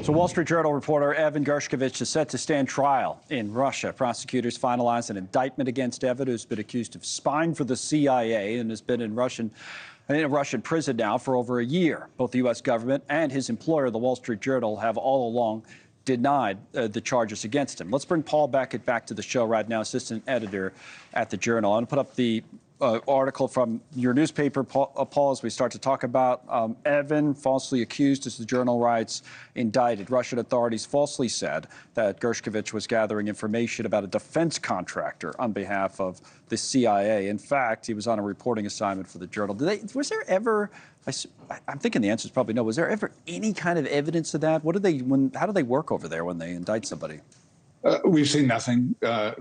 So Wall Street Journal reporter Evan Gershkovich is set to stand trial in Russia. Prosecutors finalized an indictment against Evan, who's been accused of spying for the CIA and has been in a Russian prison now for over a year. Both the U.S. government and his employer, the Wall Street Journal, have all along denied the charges against him. Let's bring Paul Beckett back to the show right now, assistant editor at the Journal. I'm going to put up the article from your newspaper, Paul, as we start to talk about Evan, falsely accused, as the Journal writes, indicted. Russian authorities falsely said that Gershkovich was gathering information about a defense contractor on behalf of the CIA. In fact, he was on a reporting assignment for the Journal. Was there ever, I'm thinking the answer is probably no, was there ever any kind of evidence of that? How do they work over there when they indict somebody? We've seen nothing,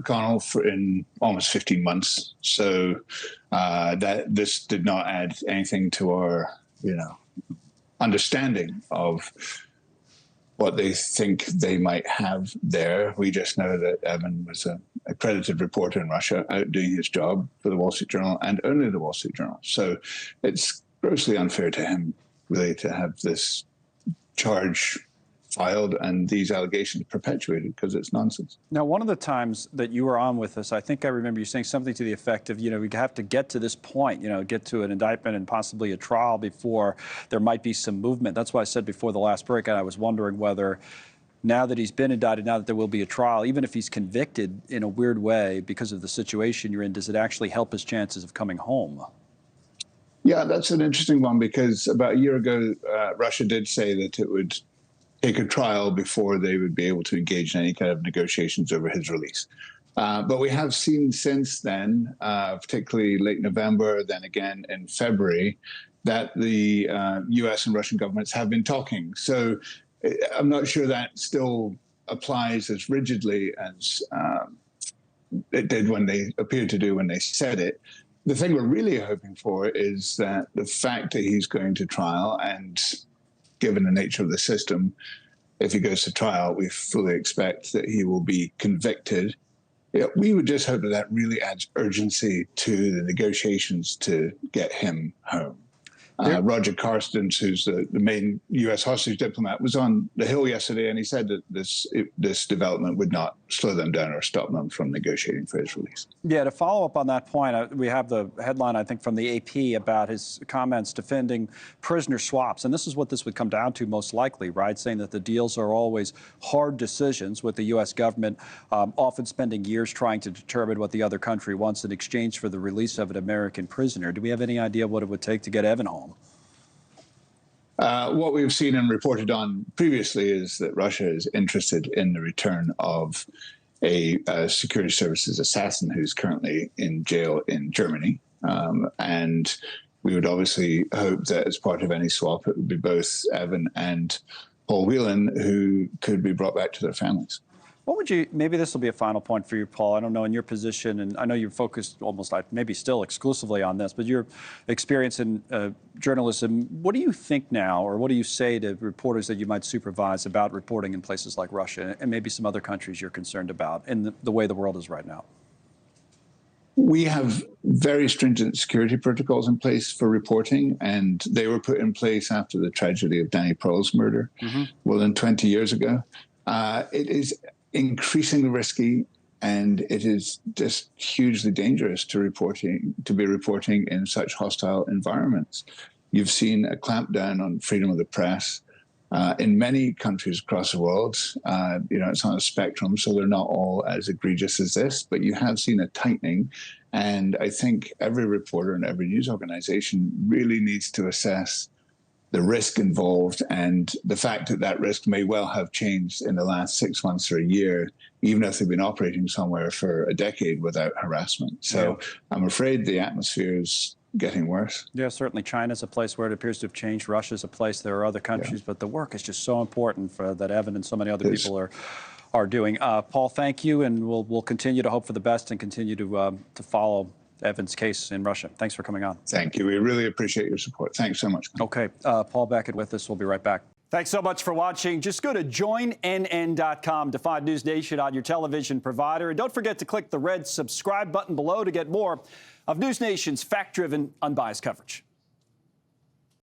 Connell, in almost 15 months. So that this did not add anything to our, understanding of what they think they might have there. We just know that Evan was an accredited reporter in Russia, out doing his job for the Wall Street Journal and only the Wall Street Journal. So it's grossly unfair to him, really, to have this charge filed and these allegations perpetuated, because it's nonsense. Now, one of the times that you were on with us, I think I remember you saying something to the effect of, we have to get to this point, get to an indictment and possibly a trial before there might be some movement. That's why I said before the last break, and I was wondering whether now that he's been indicted, now that there will be a trial, even if he's convicted in a weird way because of the situation you're in, does it actually help his chances of coming home? Yeah, that's an interesting one, because about a year ago, Russia did say that it would take a trial before they would be able to engage in any kind of negotiations over his release. But we have seen since then, particularly late November, then again in February, that the U.S. and Russian governments have been talking. So I'm not sure that still applies as rigidly as it did when they appeared to do when they said it. The thing we're really hoping for is that the fact that he's going to trial, and given the nature of the system, if he goes to trial, we fully expect that he will be convicted. We would just hope that that really adds urgency to the negotiations to get him home. Roger Carstens, who's the main U.S. hostage diplomat, was on the Hill yesterday, and he said that this development would not slow them down or stop them from negotiating for his release. Yeah, to follow up on that point, we have the headline, I think, from the AP about his comments defending prisoner swaps. And this is what this would come down to most likely, right? Saying that the deals are always hard decisions, with the U.S. government often spending years trying to determine what the other country wants in exchange for the release of an American prisoner. Do we have any idea what it would take to get Evan home? What we've seen and reported on previously is that Russia is interested in the return of a security services assassin who's currently in jail in Germany. And we would obviously hope that as part of any swap, it would be both Evan and Paul Whelan who could be brought back to their families. What would you, maybe this will be a final point for you, Paul, I don't know, in your position, and I know you're focused almost maybe still exclusively on this, but your experience in journalism, what do you think now, or what do you say to reporters that you might supervise about reporting in places like Russia and maybe some other countries you're concerned about in the way the world is right now? We have very stringent security protocols in place for reporting, and they were put in place after the tragedy of Danny Pearl's murder more than 20 years ago. It is increasingly risky, and it is just hugely dangerous to be reporting in such hostile environments. You've seen a clampdown on freedom of the press in many countries across the world. It's on a spectrum, so they're not all as egregious as this, but you have seen a tightening. And I think every reporter and every news organization really needs to assess the risk involved, and the fact that that risk may well have changed in the last 6 months or a year, even if they've been operating somewhere for a decade without harassment. So I'm afraid the atmosphere is getting worse. Yeah, certainly China's a place where it appears to have changed. Russia's a place, there are other countries, but the work is just so important that Evan and so many other people are doing. Paul, thank you, and we'll continue to hope for the best and continue to follow Evan's case in Russia. Thanks for coming on. Thank you. We really appreciate your support. Thanks so much. Okay. Paul Beckett with us. We'll be right back. Thanks so much for watching. Just go to joinnn.com to find News Nation on your television provider. And don't forget to click the red subscribe button below to get more of News Nation's fact-driven, unbiased coverage.